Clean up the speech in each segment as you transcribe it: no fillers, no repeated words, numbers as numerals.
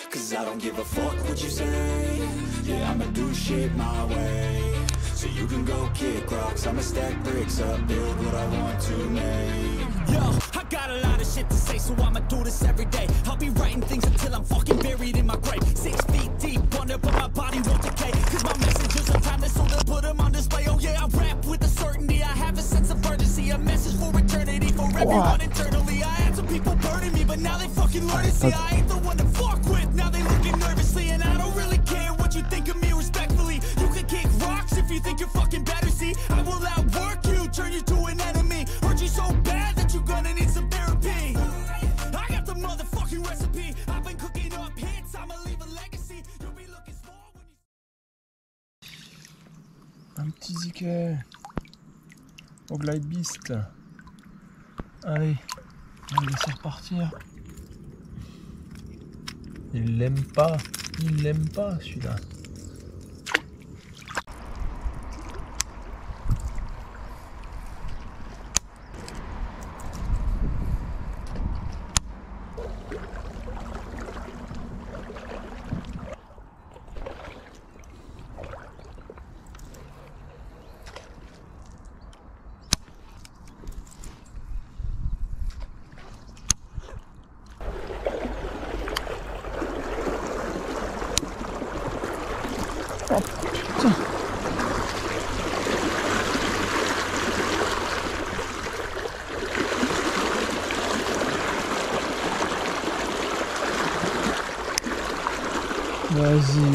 Cause I don't give a fuck what you say. Yeah, I'ma do shit my way. So you can go kick rocks, I'ma stack bricks up, build what I want to make. Yo, I got a lot of shit to say, so I'ma do this every day. I'll be writing things until I'm fucking buried in my grave. 6 feet deep, wonder but my body won't decay. Cause my messages are timeless, so they'll put them on display. Oh yeah, I rap with a certainty, I have a sense of urgency. A message for eternity, for everyone internally. I had some people burning me, but now they fucking learn to see I ain't the one to fuck with. Now they looking nervously, and I don't really care what you think of me respectfully. You can kick rocks if you think you're fucking better, see. I will outwork you, turn you to an enemy. Hurt you so bad that you're gonna need some therapy. I got the motherfucking recipe. I've been cooking up hits, I'ma leave a legacy. You'll be looking small when you... Un petit ziquet au Glide Beast. Allez, on va le laisser repartir. Il l'aime pas celui-là. Oh putain. Vas-y.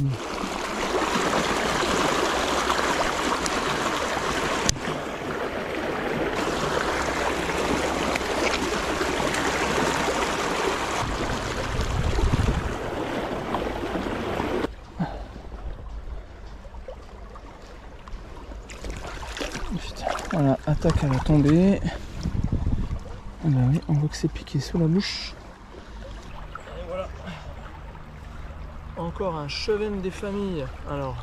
Voilà, attaque à la tombée. Ah bah oui, on voit que c'est piqué sous la bouche. Et voilà. Encore un chevenne des familles. Alors,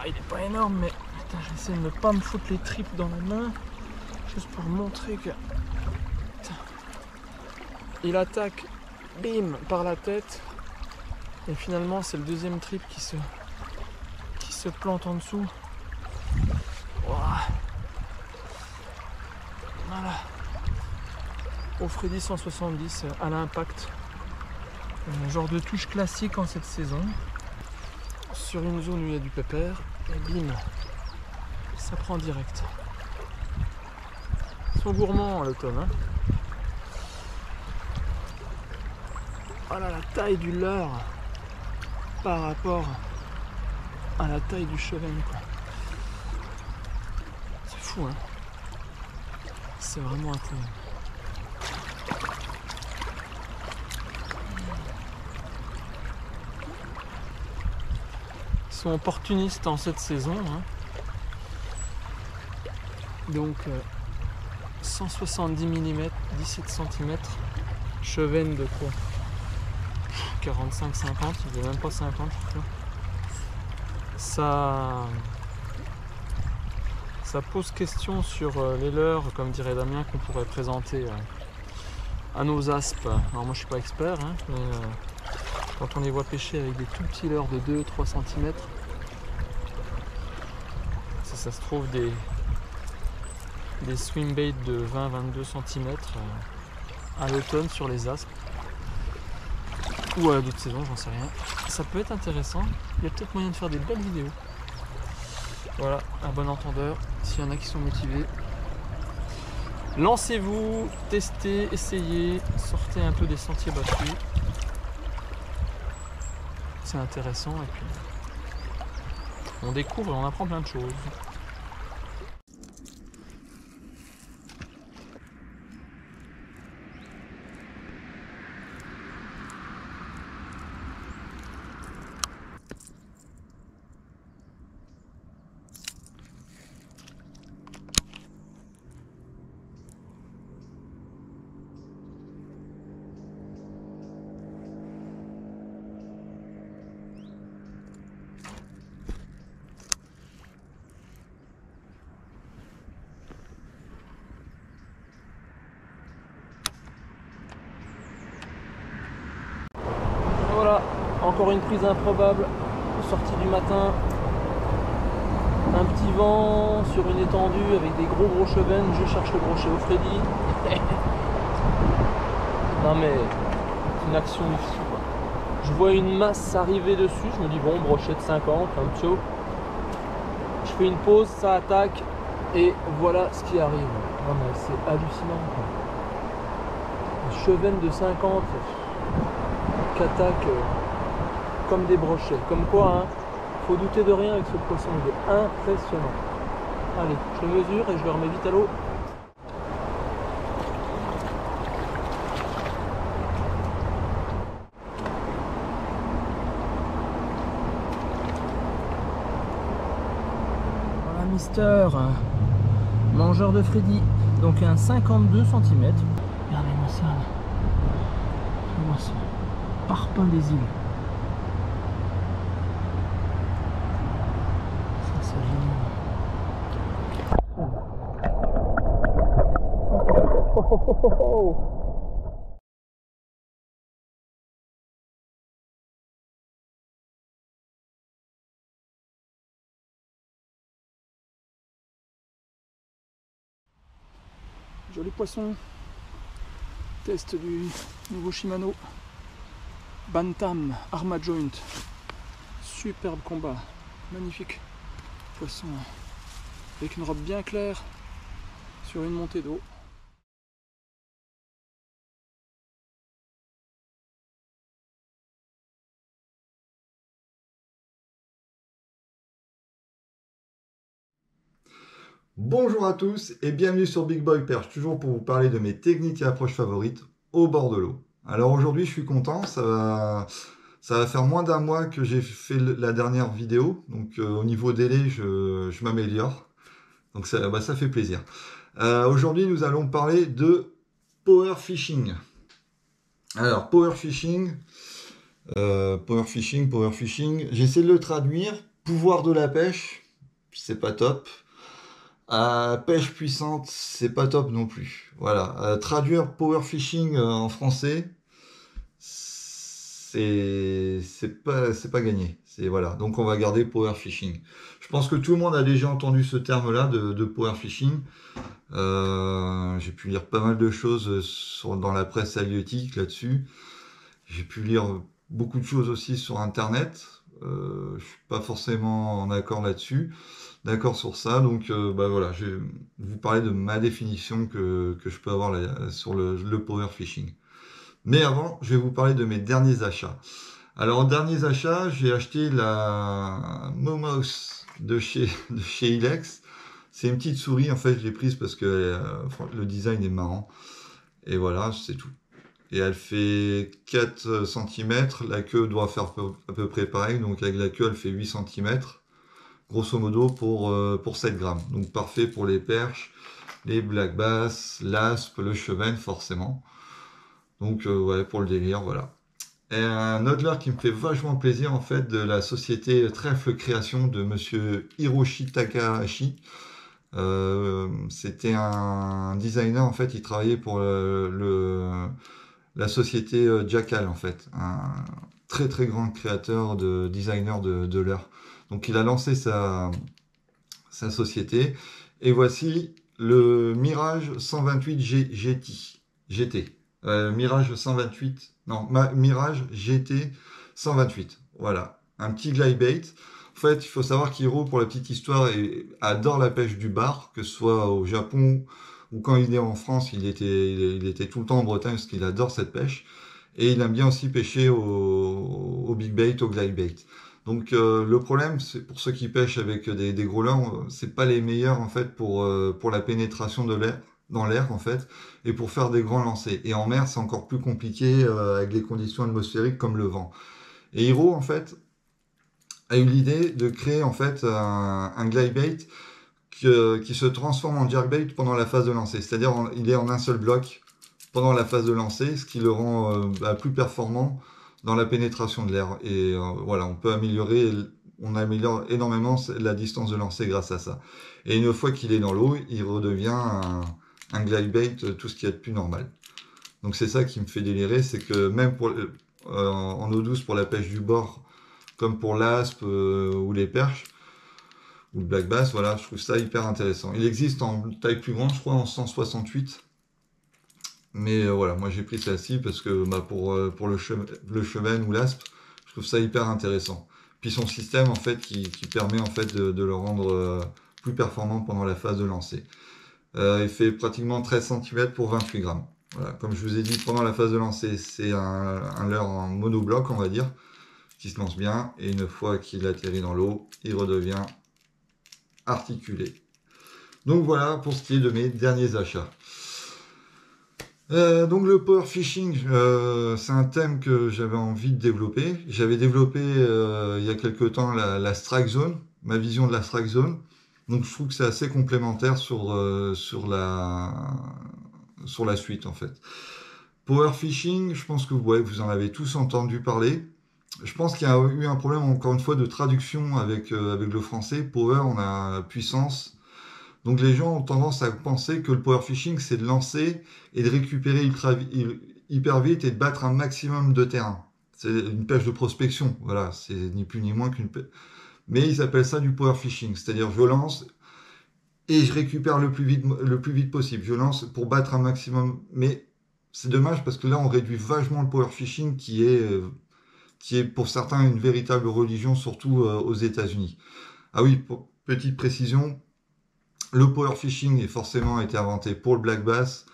il est pas énorme, mais putain, j'essaie de ne pas me foutre les tripes dans la main. Juste pour montrer que... Putain. Il attaque, bim, par la tête. Et finalement, c'est le deuxième trip qui se plante en dessous. Voilà. Au Freddy 170 à l'impact. Un genre de touche classique en cette saison. Sur une zone où il y a du pépère. Et bim, ça prend direct. Ils sont gourmands à l'automne. Hein. Voilà la taille du leurre par rapport à la taille du chevenne, quoi. C'est fou, hein. C'est vraiment incroyable. Ils sont opportunistes en cette saison, hein. Donc 170 mm, 17 cm, chevenne de quoi, 45-50, il n'est même pas 50 je crois. Ça pose question sur les leurres, comme dirait Damien, qu'on pourrait présenter à nos aspes. Alors moi je suis pas expert, hein, mais quand on les voit pêcher avec des tout petits leurres de 2-3 cm, si ça se trouve des swimbaits de 20-22 cm à l'automne sur les aspes, ou à d'autres saisons, j'en sais rien. Ça peut être intéressant, il y a peut-être moyen de faire des belles vidéos. Voilà, à bon entendeur, s'il y en a qui sont motivés, lancez-vous, testez, essayez, sortez un peu des sentiers battus. C'est intéressant et puis on découvre et on apprend plein de choses. encore une prise improbable, sortie du matin. Un petit vent sur une étendue avec des gros chevennes. Je cherche le brochet au Freddy. Non mais c'est une action du fou quoi. Je vois une masse arriver dessus, je me dis bon, brochet de 50, un petit haut. Je fais une pause, ça attaque et voilà ce qui arrive. Non mais c'est hallucinant quoi. Une chevennes de 50 qui attaquent comme des brochets. Comme quoi, hein, faut douter de rien avec ce poisson, il est impressionnant. Allez, je le mesure et je le remets vite à l'eau. Voilà Mister, mangeur de Freddy, donc un 52 cm. Regardez-moi ça, regardez-moi ça, parpaing des îles. Ça c'est génial. Joli poisson. Test du nouveau Shimano Bantam Arma Joint. Superbe combat. Magnifique poisson avec une robe bien claire sur une montée d'eau. Bonjour à tous et bienvenue sur Big Boy Perche, toujours pour vous parler de mes techniques et approches favorites au bord de l'eau. Alors aujourd'hui je suis content, ça va faire moins d'un mois que j'ai fait la dernière vidéo, donc au niveau délai je m'améliore, donc ça fait plaisir. Aujourd'hui nous allons parler de power fishing. Alors power fishing, j'essaie de le traduire, pouvoir de la pêche, c'est pas top. Pêche puissante, c'est pas top non plus. Voilà. Traduire power fishing en français, c'est pas gagné. Voilà. Donc on va garder power fishing. Je pense que tout le monde a déjà entendu ce terme-là de power fishing. J'ai pu lire pas mal de choses dans la presse halieutique là-dessus. J'ai pu lire beaucoup de choses aussi sur Internet. Je suis pas forcément en accord là-dessus. D'accord sur ça, donc voilà, je vais vous parler de ma définition que je peux avoir sur le power fishing. Mais avant, je vais vous parler de mes derniers achats. Alors, en derniers achats, j'ai acheté la Momos de chez Ilex. C'est une petite souris, en fait, je l'ai prise parce que le design est marrant. Et voilà, c'est tout. Et elle fait 4 cm, la queue doit faire à peu près pareil, donc avec la queue, elle fait 8 cm. Grosso modo pour 7 grammes. Donc parfait pour les perches, les black bass, l'aspe, le chevenne forcément. Donc ouais, pour le délire, voilà. Et un autre leurre qui me fait vachement plaisir en fait, de la société Trèfle Création de monsieur Hiroshi Takahashi. C'était un designer en fait, il travaillait pour la société Jackal en fait. Un très très grand créateur de designer de leurre. Donc il a lancé sa société. Et voici le Mirage 128 GT. Mirage 128. Non, Mirage GT 128. Voilà. Un petit glide bait. En fait, il faut savoir qu'Hiro, pour la petite histoire, adore la pêche du bar, que ce soit au Japon ou quand il est en France, il était tout le temps en Bretagne parce qu'il adore cette pêche. Et il aime bien aussi pêcher au big bait, au glide bait. Donc le problème, c'est pour ceux qui pêchent avec des gros leurres, c'est pas les meilleurs en fait pour la pénétration de l'air dans l'air en fait et pour faire des grands lancers. Et en mer, c'est encore plus compliqué avec les conditions atmosphériques comme le vent. Et Hiro en fait a eu l'idée de créer en fait un glide bait qui se transforme en jerkbait pendant la phase de lancer. C'est-à-dire il est en un seul bloc pendant la phase de lancer, ce qui le rend plus performant dans la pénétration de l'air. Et voilà, on améliore énormément la distance de lancer grâce à ça. Et une fois qu'il est dans l'eau, il redevient un glide bait, tout ce qu'il y a de plus normal. Donc c'est ça qui me fait délirer, c'est que même en eau douce pour la pêche du bord, comme pour l'aspe ou les perches, ou le black bass, voilà, je trouve ça hyper intéressant. Il existe en taille plus grande, je crois, en 168. Mais voilà, moi j'ai pris celle-ci parce que pour le cheven ou l'aspe, je trouve ça hyper intéressant. Puis son système en fait qui permet en fait de le rendre plus performant pendant la phase de lancer. Il fait pratiquement 13 cm pour 28 grammes. Voilà, comme je vous ai dit, pendant la phase de lancer, c'est un leurre en monobloc, on va dire, qui se lance bien. Et une fois qu'il atterrit dans l'eau, il redevient articulé. Donc voilà pour ce qui est de mes derniers achats. Donc le power fishing, c'est un thème que j'avais envie de développer. J'avais développé il y a quelque temps la strike zone, ma vision de la strike zone. Donc je trouve que c'est assez complémentaire sur la suite en fait. Power fishing, je pense que ouais, vous en avez tous entendu parler. Je pense qu'il y a eu un problème encore une fois de traduction avec le français. Power, on a puissance. Donc les gens ont tendance à penser que le power fishing, c'est de lancer et de récupérer hyper vite et de battre un maximum de terrain. C'est une pêche de prospection, voilà, c'est ni plus ni moins qu'une pêche. Mais ils appellent ça du power fishing, c'est-à-dire je lance et je récupère le plus vite possible. Je lance pour battre un maximum, mais c'est dommage parce que là on réduit vachement le power fishing qui est pour certains une véritable religion, surtout aux États-Unis. Ah oui, petite précision. Le power fishing a forcément été inventé pour le black bass.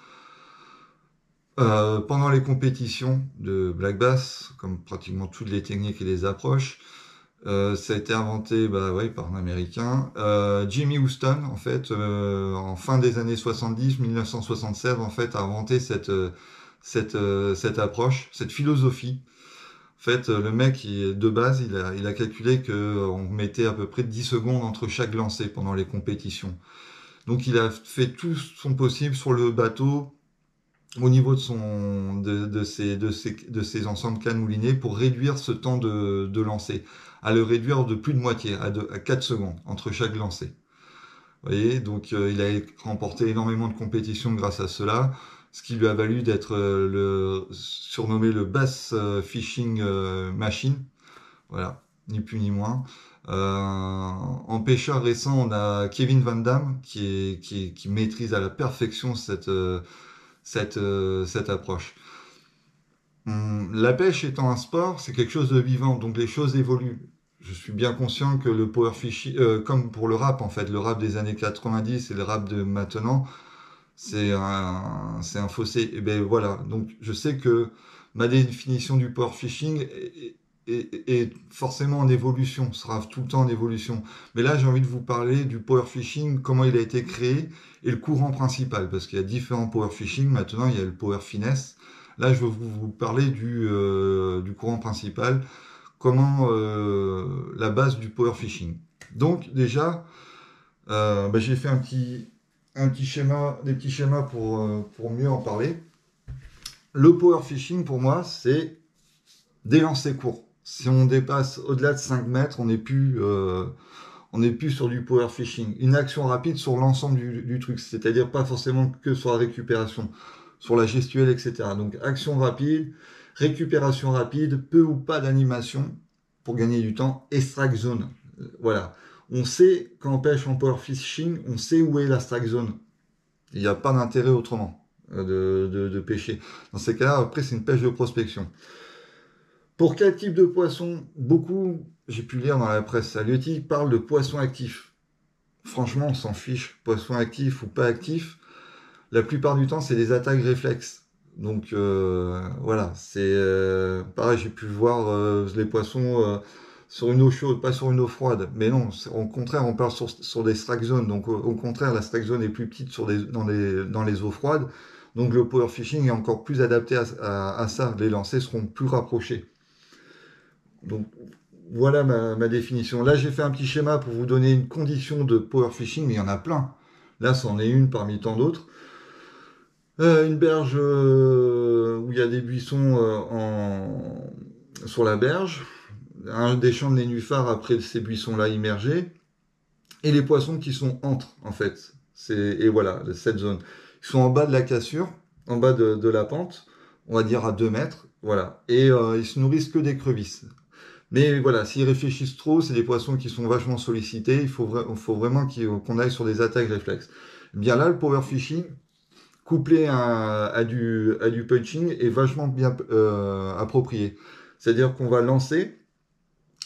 Pendant les compétitions de black bass, comme pratiquement toutes les techniques et les approches, ça a été inventé par un Américain. Jimmy Houston, en fait, en fin des années 70, 1976, en fait, a inventé cette approche, cette philosophie. En fait, le mec, de base, il a calculé qu'on mettait à peu près 10 secondes entre chaque lancer pendant les compétitions. Donc il a fait tout son possible sur le bateau au niveau de ses ensembles cannes moulinées pour réduire ce temps de lancer, à le réduire de plus de moitié, à 4 secondes entre chaque lancer. Vous voyez, donc il a remporté énormément de compétitions grâce à cela, ce qui lui a valu d'être surnommé le Bass Fishing Machine. Voilà, ni plus ni moins. En pêcheur récent, on a Kevin Van Dam qui maîtrise à la perfection cette approche. La pêche étant un sport, c'est quelque chose de vivant, donc les choses évoluent. Je suis bien conscient que le power fishing, comme pour le rap en fait, le rap des années 90 et le rap de maintenant, c'est un fossé. Et ben voilà, donc je sais que ma définition du power fishing est forcément en évolution, sera tout le temps en évolution. Mais là, j'ai envie de vous parler du power fishing, comment il a été créé et le courant principal, parce qu'il y a différents power fishing. Maintenant, il y a le power finesse. Là, je veux vous parler du courant principal, comment la base du power fishing. Donc déjà, j'ai fait des petits schémas pour mieux en parler. Le power fishing, pour moi, c'est des lancers courts. Si on dépasse au-delà de 5 mètres, on n'est plus sur du power fishing. Une action rapide sur l'ensemble du truc, c'est-à-dire pas forcément que sur la récupération, sur la gestuelle, etc. Donc action rapide, récupération rapide, peu ou pas d'animation pour gagner du temps, et strike zone. Voilà. On sait, quand on pêche en power fishing, on sait où est la strike zone. Il n'y a pas d'intérêt autrement de pêcher. Dans ces cas-là, après, c'est une pêche de prospection. Pour quel type de poisson? Beaucoup, j'ai pu lire dans la presse halieutique, parlent de poissons actifs. Franchement, on s'en fiche, poisson actif ou pas actif. La plupart du temps, c'est des attaques réflexes. Donc voilà, c'est pareil, j'ai pu voir les poissons sur une eau chaude, pas sur une eau froide. Mais non, au contraire, on parle sur des strike zones. Donc au contraire, la strike zone est plus petite dans les eaux froides. Donc le power fishing est encore plus adapté à ça. Les lancers seront plus rapprochés. Donc voilà ma définition. Là, j'ai fait un petit schéma pour vous donner une condition de power fishing, mais il y en a plein. Là, c'en est une parmi tant d'autres. Une berge où il y a des buissons sur la berge, des champs de nénuphars après ces buissons-là immergés, et les poissons qui sont entre, en fait. Et voilà, cette zone. Ils sont en bas de la cassure, en bas de la pente, on va dire à 2 mètres, Voilà. Et ils se nourrissent que d'écrevisses. Mais voilà, s'ils réfléchissent trop, c'est des poissons qui sont vachement sollicités. Il faut vraiment qu'on aille sur des attaques réflexes. Bien là, le power fishing, couplé à du punching, est vachement bien approprié. C'est-à-dire qu'on va lancer,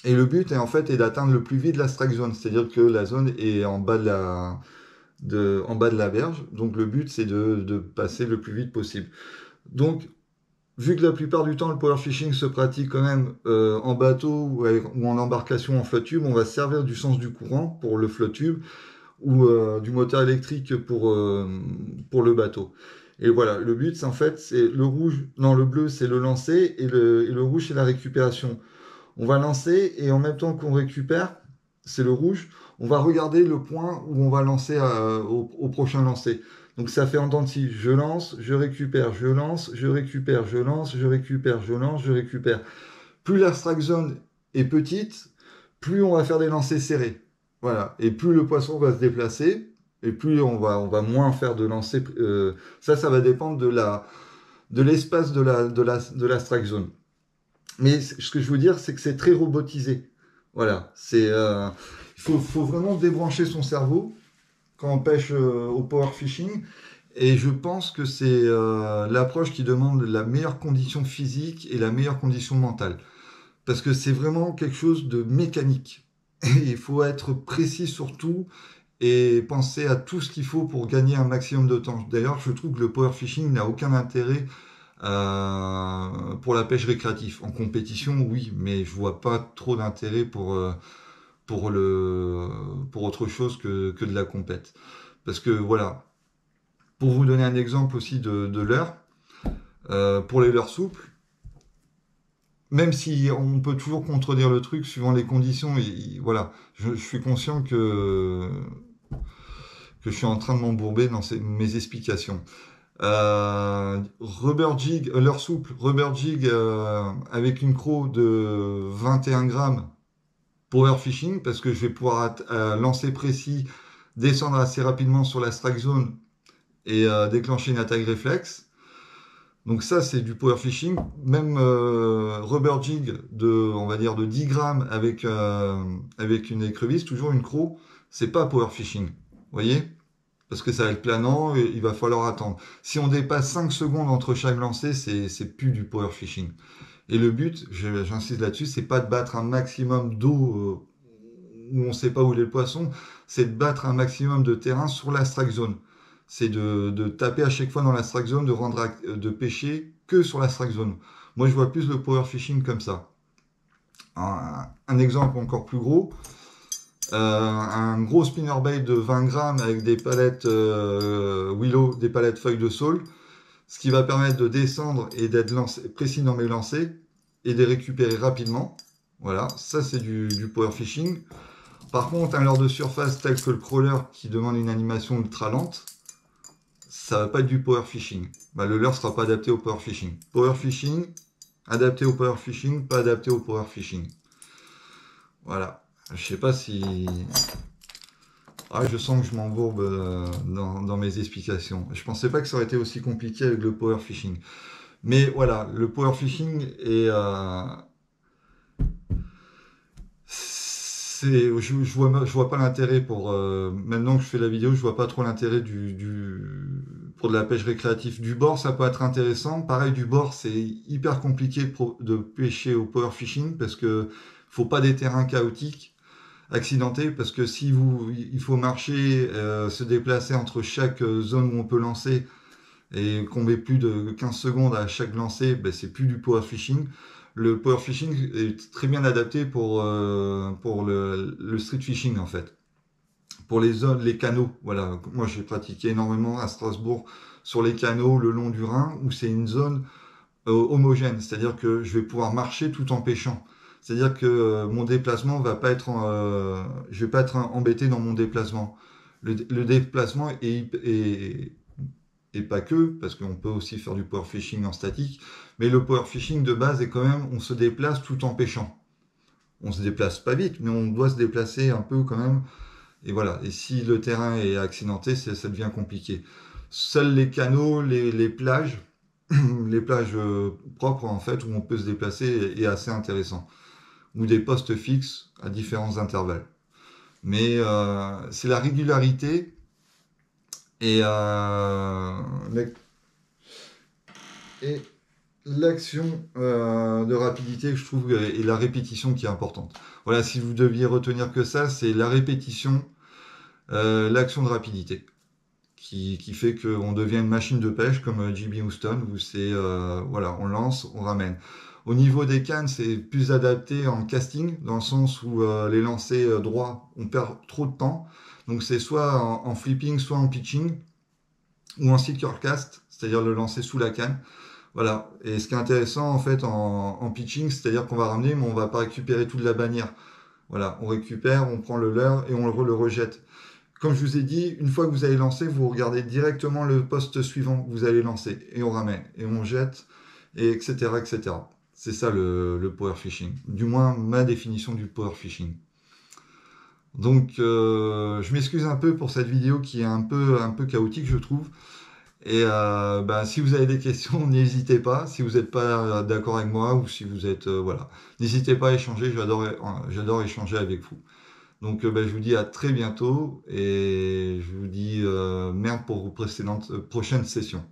et le but est d'atteindre le plus vite la strike zone. C'est-à-dire que la zone est en bas de la berge. Donc le but, c'est de passer le plus vite possible. Donc, vu que la plupart du temps, le power fishing se pratique quand même en bateau ou en embarcation en flotte tube, on va se servir du sens du courant pour le flotte tube ou du moteur électrique pour le bateau. Et voilà, le but, c'est le rouge, non, le bleu, c'est le lancer et le rouge, c'est la récupération. On va lancer et en même temps qu'on récupère, c'est le rouge, on va regarder le point où on va lancer au prochain lancer. Donc ça fait en dents de scie. Je lance, je récupère, je lance, je récupère, je lance, je récupère, je lance, je récupère. Plus la strike zone est petite, plus on va faire des lancers serrés. Voilà. Et plus le poisson va se déplacer, et plus on va moins faire de lancers. Ça va dépendre de l'espace de la strike zone. Mais ce que je veux dire, c'est que c'est très robotisé. Voilà. Il faut vraiment débrancher son cerveau quand on pêche au power fishing. Et je pense que c'est l'approche qui demande la meilleure condition physique et la meilleure condition mentale. Parce que c'est vraiment quelque chose de mécanique. Et il faut être précis sur tout et penser à tout ce qu'il faut pour gagner un maximum de temps. D'ailleurs, je trouve que le power fishing n'a aucun intérêt pour la pêche récréative. En compétition, oui, mais je vois pas trop d'intérêt pour autre chose que de la compète. Parce que voilà, pour vous donner un exemple aussi de leurre, pour les leurres souples, même si on peut toujours contredire le truc suivant les conditions, voilà, je suis conscient que je suis en train de m'embourber dans mes explications. Rubber jig, leurre souple, rubber jig avec une croc de 21 grammes, power fishing, parce que je vais pouvoir lancer précis, descendre assez rapidement sur la strike zone et déclencher une attaque réflexe. Donc ça, c'est du power fishing. Même rubber jig on va dire de 10 grammes avec une écrevisse, toujours une croc, c'est pas power fishing. Vous voyez? Parce que ça va être planant et il va falloir attendre. Si on dépasse 5 secondes entre chaque lancer, c'est plus du power fishing. Et le but, j'insiste là-dessus, c'est pas de battre un maximum d'eau où on sait pas où est le poisson, c'est de battre un maximum de terrain sur la strike zone. C'est de taper à chaque fois dans la strike zone, de pêcher que sur la strike zone. Moi, je vois plus le power fishing comme ça. Un exemple encore plus gros, un gros spinnerbait de 20 grammes avec des palettes Willow, des palettes feuilles de saule, ce qui va permettre de descendre et d'être précis dans mes lancers et de les récupérer rapidement. Voilà, ça c'est du power fishing. Par contre, un leurre de surface tel que le crawler qui demande une animation ultra lente, ça va pas être du power fishing. Bah, le leurre sera pas adapté au power fishing. Power fishing, adapté au power fishing, pas adapté au power fishing. Voilà. Je sais pas si... Ah, je sens que je m'embourbe dans mes explications. Je pensais pas que ça aurait été aussi compliqué avec le power fishing. Mais voilà, le power fishing est... je vois pas l'intérêt pour... maintenant que je fais la vidéo, je vois pas trop l'intérêt pour de la pêche récréative. Du bord, ça peut être intéressant. Pareil, du bord, c'est hyper compliqué de pêcher au power fishing parce que faut pas des terrains chaotiques, accidentés, parce que il faut marcher, se déplacer entre chaque zone où on peut lancer et qu'on met plus de 15 secondes à chaque lancer, ben, c'est plus du power fishing. Le power fishing est très bien adapté pour le street fishing en fait. Pour les zones, les canaux, voilà. Moi j'ai pratiqué énormément à Strasbourg sur les canaux le long du Rhin où c'est une zone homogène, c'est-à-dire que je vais pouvoir marcher tout en pêchant. C'est-à-dire que mon déplacement va pas être, je vais pas être embêté dans mon déplacement. Le déplacement et pas que, parce qu'on peut aussi faire du power fishing en statique, mais le power fishing de base est quand même, on se déplace tout en pêchant. On se déplace pas vite, mais on doit se déplacer un peu quand même, et voilà. Et si le terrain est accidenté, ça devient compliqué. Seuls les canaux, les plages, les plages propres, en fait, où on peut se déplacer est assez intéressant. Ou des postes fixes à différents intervalles. Mais c'est la régularité et, et l'action de rapidité que je trouve et la répétition qui est importante. Voilà, si vous deviez retenir que ça, c'est la répétition, l'action de rapidité, qui fait qu'on devient une machine de pêche comme J.B. Houston, où c'est, voilà, on lance, on ramène. Au niveau des cannes, c'est plus adapté en casting, dans le sens où les lancers droits, on perd trop de temps. Donc c'est soit en flipping, soit en pitching, ou en secure cast, c'est-à-dire le lancer sous la canne. Voilà. Et ce qui est intéressant en fait en pitching, c'est-à-dire qu'on va ramener, mais on va pas récupérer toute la bannière. Voilà, on récupère, on prend le leurre et on le rejette. Comme je vous ai dit, une fois que vous allez lancer, vous regardez directement le poste suivant que vous allez lancer et on ramène et on jette et etc. etc. C'est ça le power fishing. Du moins ma définition du power fishing. Donc je m'excuse un peu pour cette vidéo qui est un peu chaotique je trouve. Et bah, si vous avez des questions, n'hésitez pas. Si vous n'êtes pas d'accord avec moi ou si vous êtes voilà, n'hésitez pas à échanger. J'adore échanger avec vous. Donc bah, je vous dis à très bientôt et je vous dis merde pour vos prochaines sessions.